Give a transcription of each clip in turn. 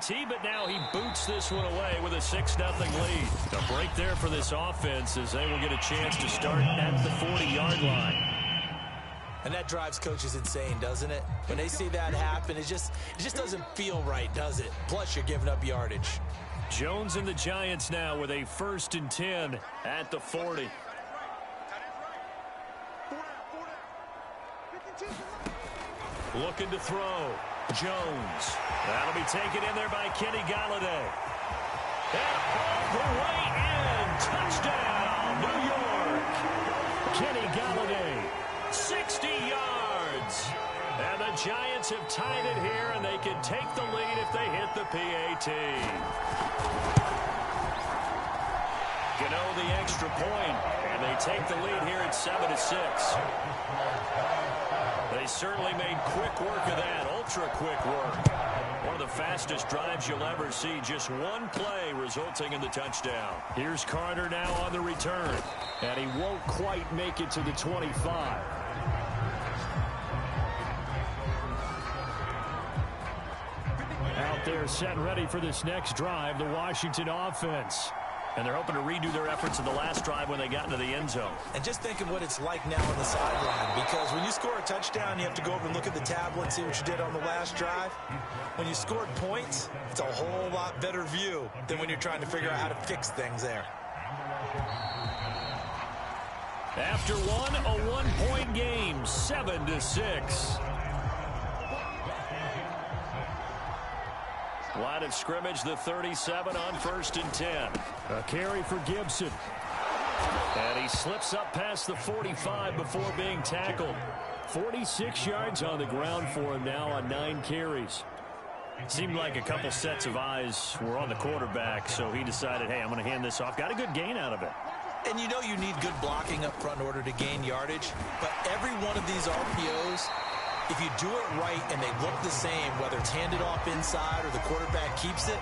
PAT, but now he boots this one away with a 6-0 lead. A break there for this offense as they will get a chance to start at the 40-yard line. And that drives coaches insane, doesn't it? When they see that happen, it just doesn't feel right, does it? Plus, you're giving up yardage. Jones and the Giants now with a 1st and 10 at the 40. Looking to throw. Jones. That'll be taken in there by Kenny Galladay. And all the way in. Touchdown, New York. Kenny Galladay, 60 yards. And the Giants have tied it here, and they can take the lead if they hit the PAT. Gano the extra point, and they take the lead here at 7-6. They certainly made quick work of that, ultra-quick work. One of the fastest drives you'll ever see, just one play resulting in the touchdown. Here's Carter now on the return, and he won't quite make it to the 25. Out there set and ready for this next drive, the Washington offense. And they're hoping to redo their efforts in the last drive when they got into the end zone. And just think of what it's like now on the sideline, because when you score a touchdown, you have to go over and look at the tablet and see what you did on the last drive. When you scored points, it's a whole lot better view than when you're trying to figure out how to fix things there. After one, a one-point game, 7-6. Line of scrimmage, the 37 on 1st and 10. A carry for Gibson. And he slips up past the 45 before being tackled. 46 yards on the ground for him now on 9 carries. Seemed like a couple sets of eyes were on the quarterback, so he decided, hey, I'm going to hand this off. Got a good gain out of it. And you know you need good blocking up front in order to gain yardage, but every one of these RPOs, if you do it right and they look the same, whether it's handed off inside or the quarterback keeps it,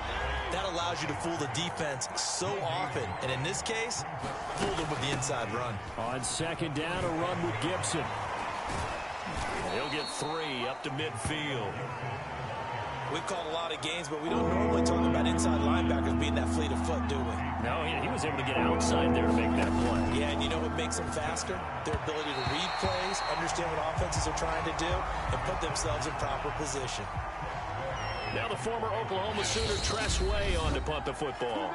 that allows you to fool the defense so often. And in this case, fool them with the inside run. On 2nd down, a run with Gibson. He'll get 3 up to midfield. We've called a lot of games, but we don't normally talk about inside linebackers being that fleet of foot, do we? No, he was able to get outside there to make that play. Yeah, and you know what makes them faster? Their ability to read plays, understand what offenses are trying to do, and put themselves in proper position. Now the former Oklahoma Sooner Tress Way on to punt the football.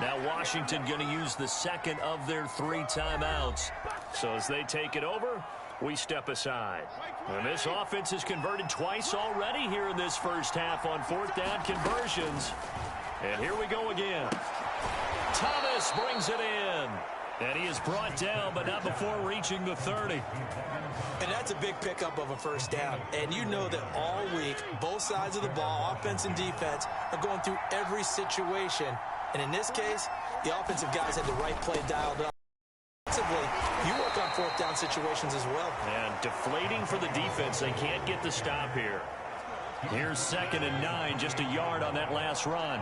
Now Washington going to use the 2nd of their 3 timeouts. So as they take it over, we step aside. And this offense has converted twice already here in this first half on 4th down conversions. And here we go again. Thomas brings it in. And he is brought down, but not before reaching the 30. And that's a big pickup of a 1st down. And you know that all week, both sides of the ball, offense and defense, are going through every situation. And in this case, the offensive guys had the right play dialed up. You work on 4th down situations as well. And deflating for the defense. They can't get the stop here. Here's 2nd and 9, just a yard on that last run.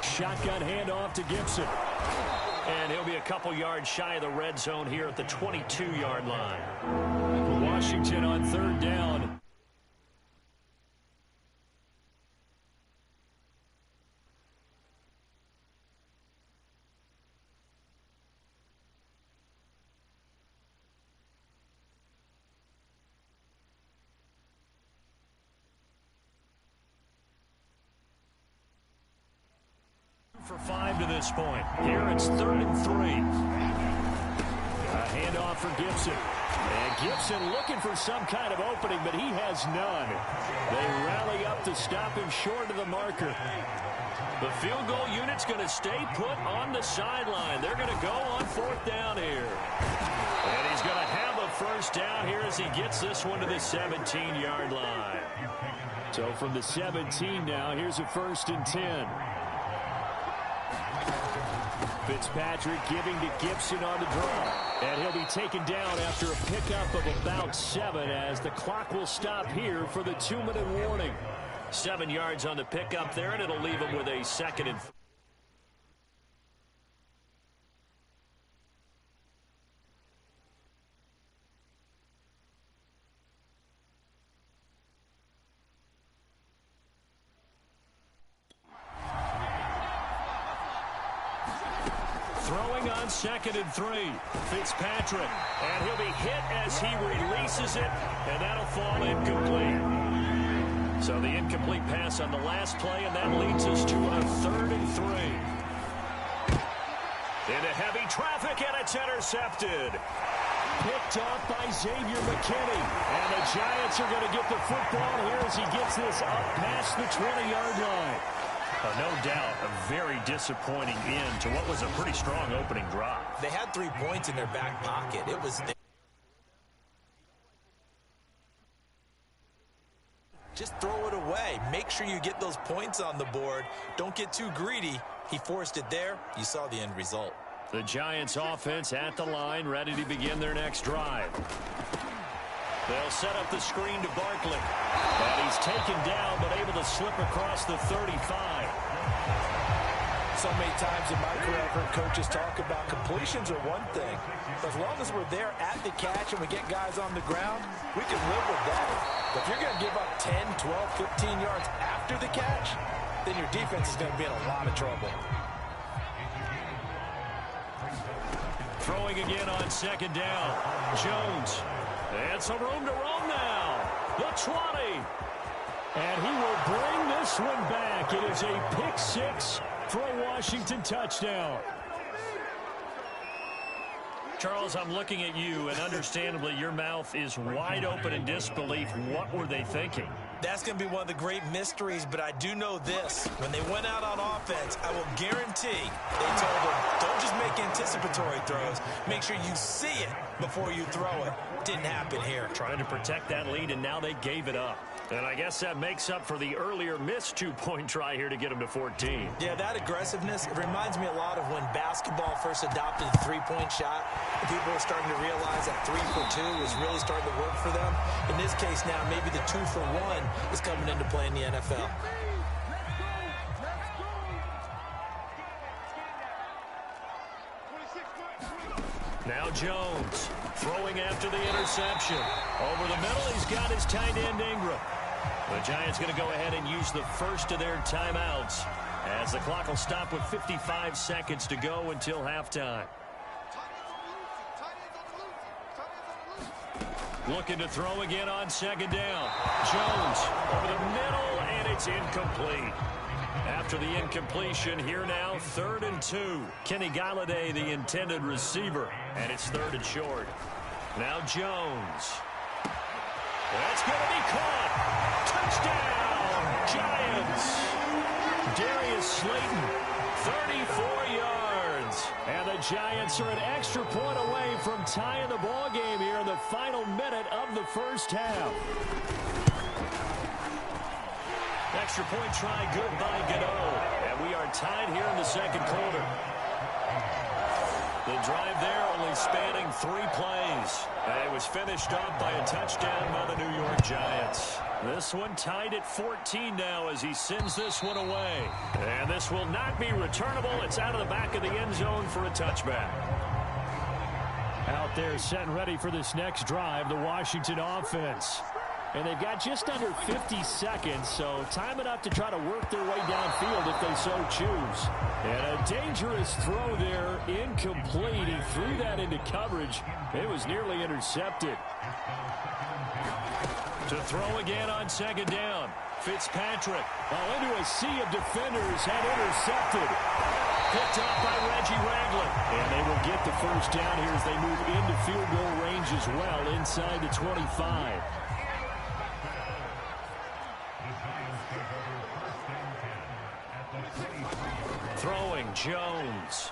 Shotgun handoff to Gibson. And he'll be a couple yards shy of the red zone here at the 22-yard line. Washington on 3rd down. For 5 to this point. Here it's 3rd and 3. A handoff for Gibson. And Gibson looking for some kind of opening, but he has none. They rally up to stop him short of the marker. The field goal unit's going to stay put on the sideline. They're going to go on 4th down here. And he's going to have a 1st down here as he gets this one to the 17-yard line. So from the 17 now, here's a 1st and 10. Fitzpatrick giving to Gibson on the draw. And he'll be taken down after a pickup of about 7 as the clock will stop here for the 2-minute warning. 7 yards on the pickup there, and it'll leave him with a 2nd and 4. Throwing on 2nd and 3. Fitzpatrick. And he'll be hit as he releases it. And that'll fall incomplete. So the incomplete pass on the last play, and that leads us to a 3rd and 3. Into heavy traffic, and it's intercepted. Picked off by Xavier McKinney. And the Giants are going to get the football here as he gets this up past the 20-yard line. No doubt a very disappointing end to what was a pretty strong opening drive. They had 3 points in their back pocket. It was... Just throw it away. Make sure you get those points on the board. Don't get too greedy. He forced it there. You saw the end result. The Giants offense at the line, ready to begin their next drive. They'll set up the screen to Barkley. And he's taken down, but able to slip across the 35. So many times in my career, I've heard coaches talk about completions are one thing. But as long as we're there at the catch and we get guys on the ground, we can live with that. But if you're going to give up 10, 12, 15 yards after the catch, then your defense is going to be in a lot of trouble. Throwing again on 2nd down. Jones. And some room to roam now. The 20. And he will bring this one back. It is a pick-6 for a Washington touchdown. Charles, I'm looking at you, and understandably, your mouth is wide open in disbelief. What were they thinking? That's going to be one of the great mysteries, but I do know this. When they went out on offense, I will guarantee they told them, don't just make anticipatory throws. Make sure you see it before you throw it. Didn't happen here. Trying to protect that lead, and now they gave it up. And I guess that makes up for the earlier missed 2-point try here to get them to 14. Yeah, that aggressiveness, it reminds me a lot of when basketball first adopted the three-point shot. And people were starting to realize that 3 for 2 was really starting to work for them. In this case now, maybe the 2 for 1 is coming into play in the NFL. Now Jones throwing after the interception. Over the middle, he's got his tight end Ingram. The Giants going to go ahead and use the first of their timeouts as the clock will stop with 55 seconds to go until halftime. Looking to throw again on 2nd down. Jones over the middle, and it's incomplete. After the incompletion, here now, 3rd and 2. Kenny Galladay, the intended receiver, and it's 3rd and short. Now Jones. That's going to be caught. Touchdown, Giants. Darius Slayton, 34 yards. And the Giants are an extra point away from tying the ball game here in the final minute of the first half. Extra point try good by Gano. And we are tied here in the 2nd quarter. The drive there only spanning 3 plays. And it was finished off by a touchdown by the New York Giants. This one tied at 14 now as he sends this one away. And this will not be returnable. It's out of the back of the end zone for a touchback. Out there set and ready for this next drive, the Washington offense. And they've got just under 50 seconds, so time enough to try to work their way downfield if they so choose. And a dangerous throw there, incomplete. He threw that into coverage. It was nearly intercepted. To throw again on 2nd down. Fitzpatrick, into a sea of defenders, had intercepted. Picked up by Reggie Ragland. And they will get the first down here as they move into field goal range as well, inside the 25. Throwing Jones.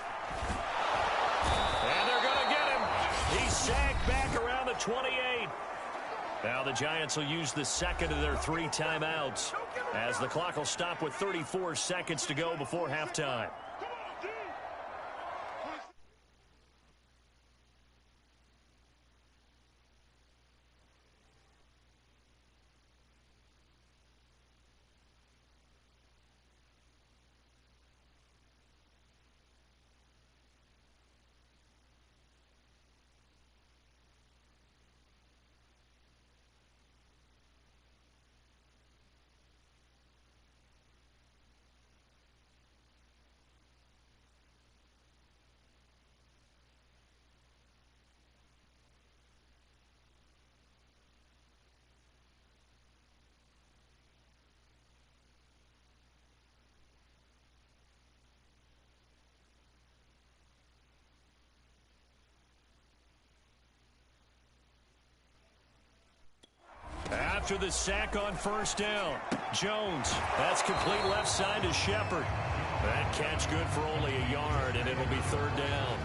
And they're going to get him. He's sacked back around the 28. Now the Giants will use the 2nd of their 3 timeouts as the clock will stop with 34 seconds to go before halftime. after the sack on first down. Jones, that's complete left side to Shepard. That catch good for only a yard, and it'll be third down.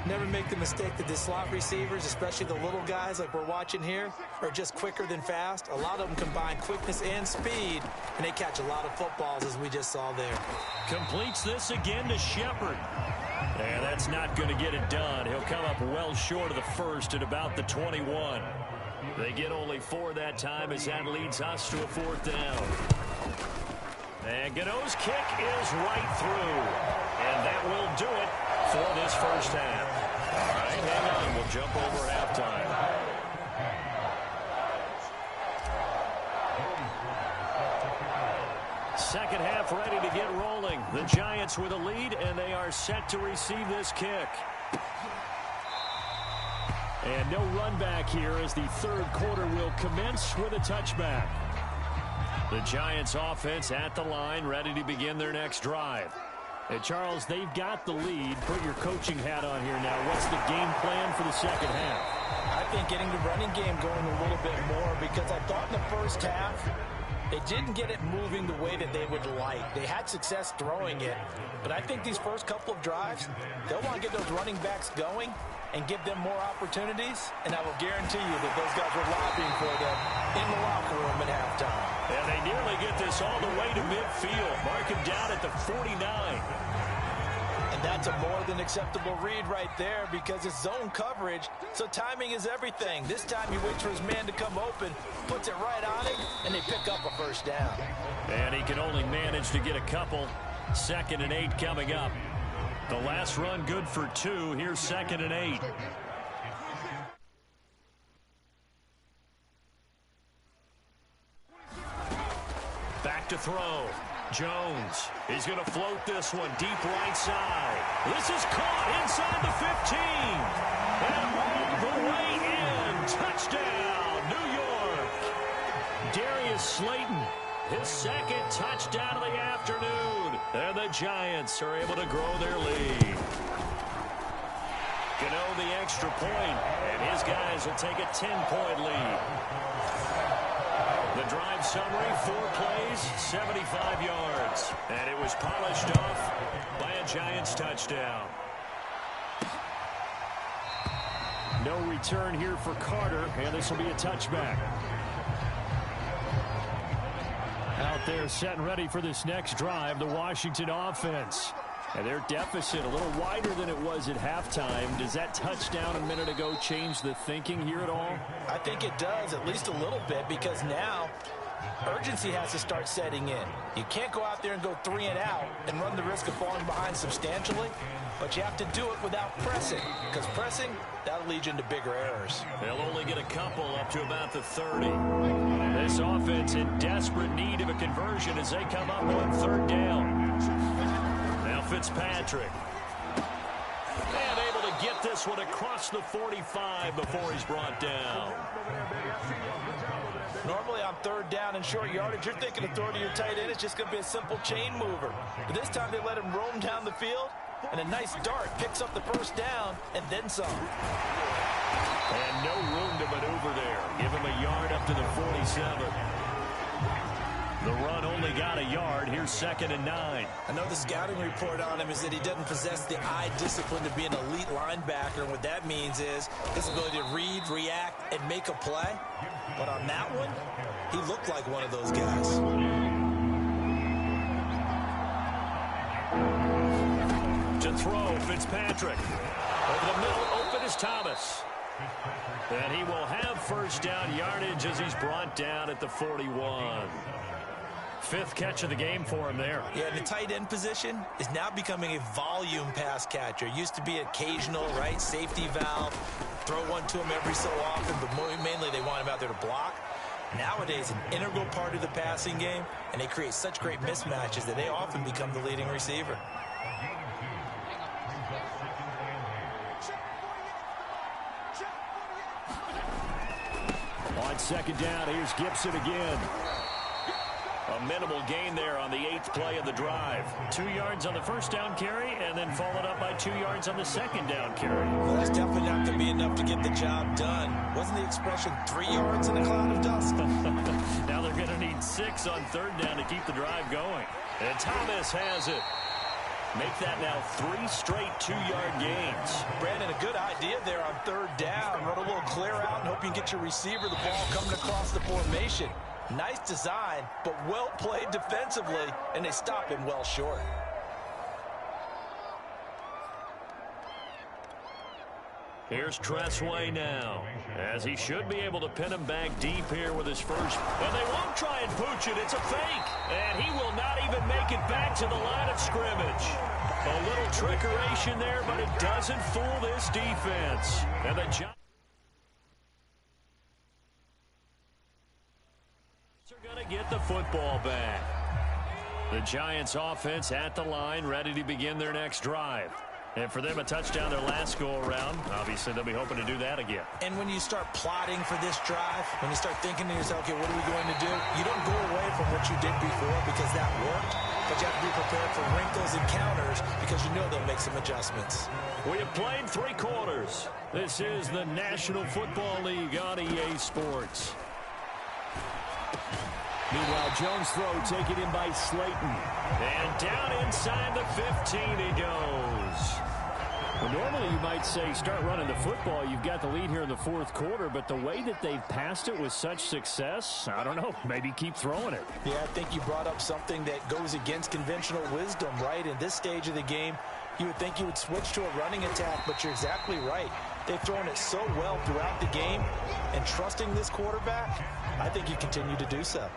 Never make the mistake that the slot receivers, especially the little guys like we're watching here, are just quicker than fast. A lot of them combine quickness and speed, and they catch a lot of footballs, as we just saw there. Completes this again to Shepard. And that's not going to get it done. He'll come up well short of the first at about the 21. They get only 4 that time as that leads us to a fourth down. And Gano's kick is right through. And that will do it for this first half. All right, hang on. We'll jump over halftime. Second half ready to get rolling. The Giants with a lead, and they are set to receive this kick. And no run back here as the third quarter will commence with a touchback. The Giants offense at the line, ready to begin their next drive. Hey, Charles, they've got the lead. Put your coaching hat on here now. What's the game plan for the second half? I think getting the running game going a little bit more, because I thought in the first half they didn't get it moving the way that they would like. They had success throwing it, but I think these first couple of drives, they'll want to get those running backs going and give them more opportunities, and I will guarantee you that those guys were lobbying for them in the locker room at halftime. And they nearly get this all the way to midfield. Mark him down at the 49. And that's a more than acceptable read right there, because it's zone coverage, so timing is everything. This time he waits for his man to come open, puts it right on him, and they pick up a first down. And he can only manage to get a couple. 2nd and 8 coming up. The last run good for 2. Here's 2nd and 8. Back to throw. Jones. He's going to float this one deep right side. This is caught inside the 15. And all the way in. Touchdown, New York. Darius Slayton, his second touchdown of the afternoon. And the Giants are able to grow their lead. Gano the extra point, and his guys will take a 10-point lead. The drive summary, 4 plays, 75 yards. And it was polished off by a Giants touchdown. No return here for Carter, and this will be a touchback. Out there set and ready for this next drive, the Washington offense. And their deficit a little wider than it was at halftime. Does that touchdown a minute ago change the thinking here at all? I think it does, at least a little bit, because now urgency has to start setting in. You can't go out there and go 3 and out and run the risk of falling behind substantially, but you have to do it without pressing, because pressing, that'll lead you into bigger errors. They'll only get a couple up to about the 30. This offense in desperate need of a conversion as they come up on 3rd down. Now Fitzpatrick. And able to get this one across the 45 before he's brought down. Normally on 3rd down and short yardage, you're thinking of throwing to your tight end. It's just going to be a simple chain mover. But this time they let him roam down the field, and a nice dart picks up the first down and then some. And no room to maneuver there. Give him a yard up to the 47. The run only got a yard. Here's 2nd and 9. I know the scouting report on him is that he doesn't possess the eye discipline to be an elite linebacker. And what that means is his ability to read, react, and make a play. But on that one, he looked like one of those guys. To throw, Fitzpatrick. Over the middle, open is Thomas. And he will have first down yardage as he's brought down at the 41. 5th catch of the game for him there. Yeah, the tight end position is now becoming a volume pass catcher. Used to be occasional, right, safety valve, throw one to him every so often, but mainly they want him out there to block. Nowadays, an integral part of the passing game, and they create such great mismatches that they often become the leading receiver. On 2nd down, here's Gibson again. A minimal gain there on the 8th play of the drive. 2 yards on the first down carry, and then followed up by 2 yards on the second down carry. Well, that's definitely not going to be enough to get the job done. Wasn't the expression 3 yards in a cloud of dust? Now they're going to need 6 on third down to keep the drive going. And Thomas has it. Make that now 3 straight 2-yard gains. Brandon, a good idea there on third down. Run a little clear out and hope you can get your receiver the ball coming across the formation. Nice design, but well played defensively, and they stop him well short. Here's Tressway now, as he should be able to pin him back deep here with his first. And they won't try and pooch it. It's a fake. And he will not even make it back to the line of scrimmage. A little trickeration there, but it doesn't fool this defense. And the Giants are going to get the football back. The Giants offense at the line, ready to begin their next drive. And for them, a touchdown their last go-around. Obviously, they'll be hoping to do that again. And when you start plotting for this drive, when you start thinking to yourself, okay, what are we going to do? You don't go away from what you did before because that worked. But you have to be prepared for wrinkles and counters because you know they'll make some adjustments. We have played 3 quarters. This is the National Football League on EA Sports. Meanwhile, Jones' throw taken in by Slayton. And down inside the 15 he goes. Well, normally you might say start running the football. You've got the lead here in the 4th quarter, but the way that they've passed it with such success, I don't know, maybe keep throwing it. Yeah, I think you brought up something that goes against conventional wisdom, right? In this stage of the game, you would think you would switch to a running attack, but you're exactly right. They've thrown it so well throughout the game, and trusting this quarterback, I think you continue to do so.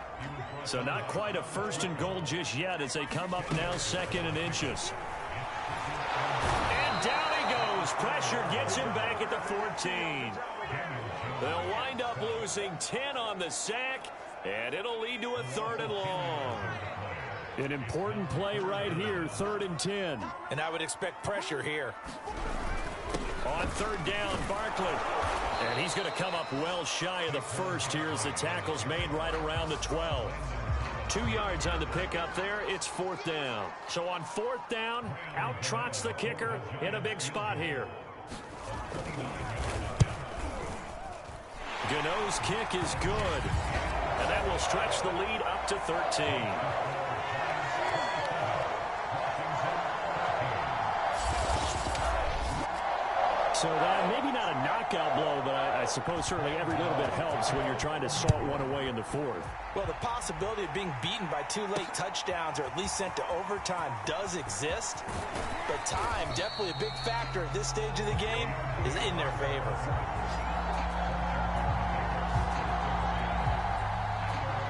So not quite a 1st and goal just yet as they come up now 2nd and inches. And down he goes. Pressure gets him back at the 14. They'll wind up losing 10 on the sack, and it'll lead to a 3rd and long. An important play right here, 3rd and 10. And I would expect pressure here. On 3rd down, Barkley. And he's going to come up well shy of the 1st here as the tackle's made right around the 12. 2 yards on the pickup there. It's 4th down. So on 4th down, out trots the kicker in a big spot here. Gano's kick is good. And that will stretch the lead up to 13. So that maybe not a knockout blow, but I suppose certainly every little bit helps when you're trying to salt one away in the 4th. Well, the possibility of being beaten by 2 late touchdowns or at least sent to overtime does exist. But time, definitely a big factor at this stage of the game, is in their favor.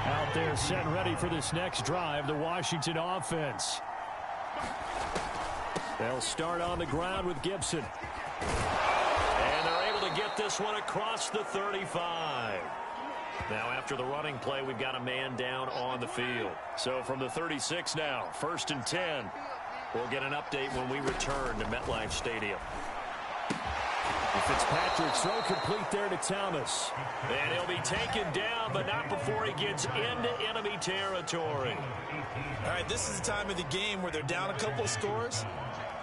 Out there set and ready for this next drive, the Washington offense. They'll start on the ground with Gibson. And they're able to get this one across the 35. Now, after the running play, we've got a man down on the field. So from the 36 now, 1st and 10. We'll get an update when we return to MetLife Stadium. Fitzpatrick's throw complete there to Thomas. And he'll be taken down, but not before he gets into enemy territory. All right, this is the time of the game where they're down a couple of scores,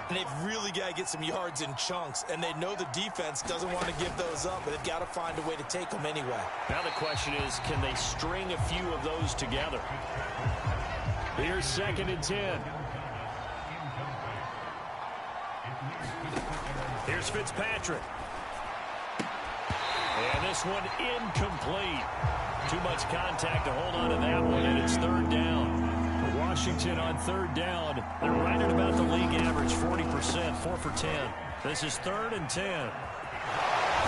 and they've really got to get some yards in chunks, and they know the defense doesn't want to give those up, but they've got to find a way to take them anyway. Now the question is, can they string a few of those together? Here's 2nd and 10. Here's Fitzpatrick. And this one incomplete. Too much contact to hold on to that one, and it's 3rd down. Washington on 3rd down. They're right at about the league average, 40%, 4 for 10. This is 3rd and 10.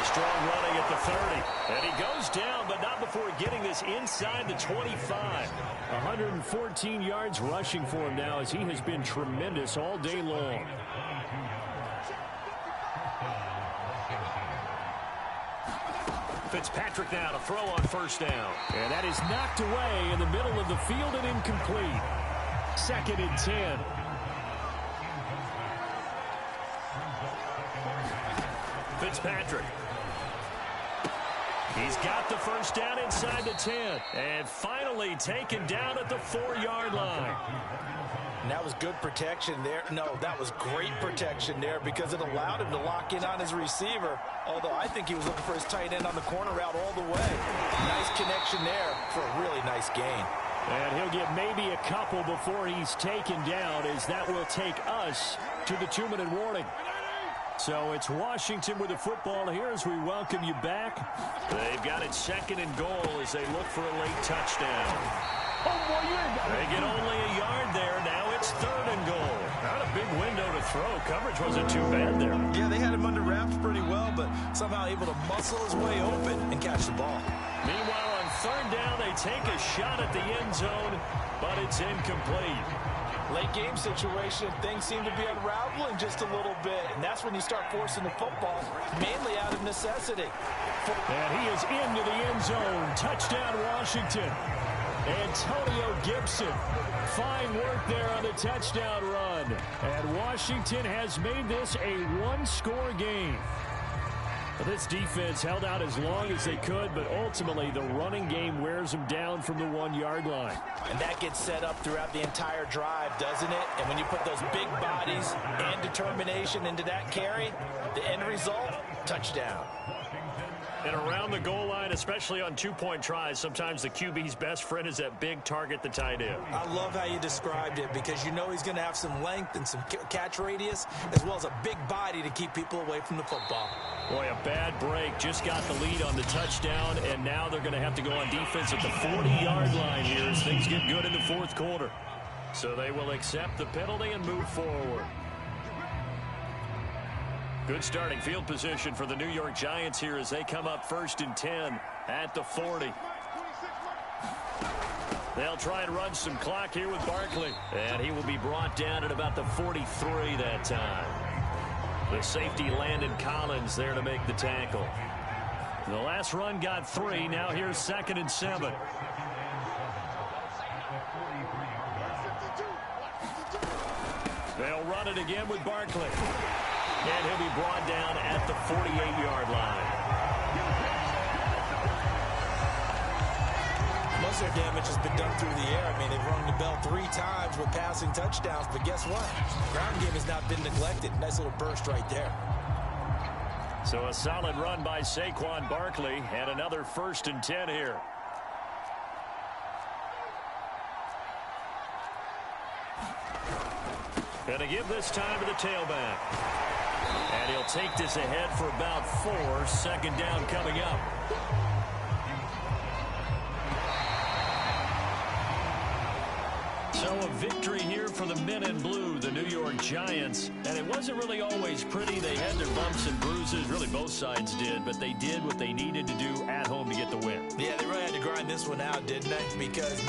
Strong running at the 30. And he goes down, but not before getting this inside the 25. 114 yards rushing for him now as he has been tremendous all day long. Fitzpatrick now to throw on 1st down. And that is knocked away in the middle of the field and incomplete. 2nd and 10. Fitzpatrick. He's got the first down inside the 10. And finally taken down at the 4-yard line. And that was good protection there. No, that was great protection there because it allowed him to lock in on his receiver. Although I think he was looking for his tight end on the corner route all the way. Nice connection there for a really nice gain. And he'll get maybe a couple before he's taken down, as that will take us to the 2-minute warning. So it's Washington with the football here as we welcome you back. They've got it 2nd and goal as they look for a late touchdown. They get only a yard there. Now it's 3rd and goal. Not a big window to throw. Coverage wasn't too bad there. Yeah, they had him under wraps pretty well, but somehow able to muscle his way open and catch the ball. Meanwhile, on 3rd down, they take a shot at the end zone, but it's incomplete. Late game situation, things seem to be unraveling just a little bit, and that's when you start forcing the football, mainly out of necessity. And he is into the end zone. Touchdown, Washington. Antonio Gibson. Fine work there on the touchdown run. And Washington has made this a 1-score game. This defense held out as long as they could, but ultimately the running game wears them down from the 1-yard line. And that gets set up throughout the entire drive, doesn't it? And when you put those big bodies and determination into that carry, the end result, touchdown. And around the goal line, especially on 2-point tries, sometimes the QB's best friend is that big target, the tight end. I love how you described it because you know he's going to have some length and some catch radius as well as a big body to keep people away from the football. Boy, a bad break. Just got the lead on the touchdown, and now they're going to have to go on defense at the 40-yard line here as things get good in the 4th quarter. So they will accept the penalty and move forward. Good starting field position for the New York Giants here as they come up 1st and 10 at the 40. They'll try and run some clock here with Barkley. And he will be brought down at about the 43 that time. The safety Landon Collins there to make the tackle. The last run got 3. Now here's 2nd and 7. They'll run it again with Barkley. And he'll be brought down at the 48-yard line. Most of their damage has been done through the air. I mean, they've rung the bell 3 times with passing touchdowns, but guess what? Ground game has not been neglected. Nice little burst right there. So a solid run by Saquon Barkley and another 1st and 10 here. Going to give this time to the tailback. And he'll take this ahead for about 4. 2nd down coming up. So a victory here for the men in blue, the New York Giants. And it wasn't really always pretty. They had their bumps and bruises. Really, both sides did. But they did what they needed to do at home to get the win. Yeah, they really had to grind this one out, didn't they? Because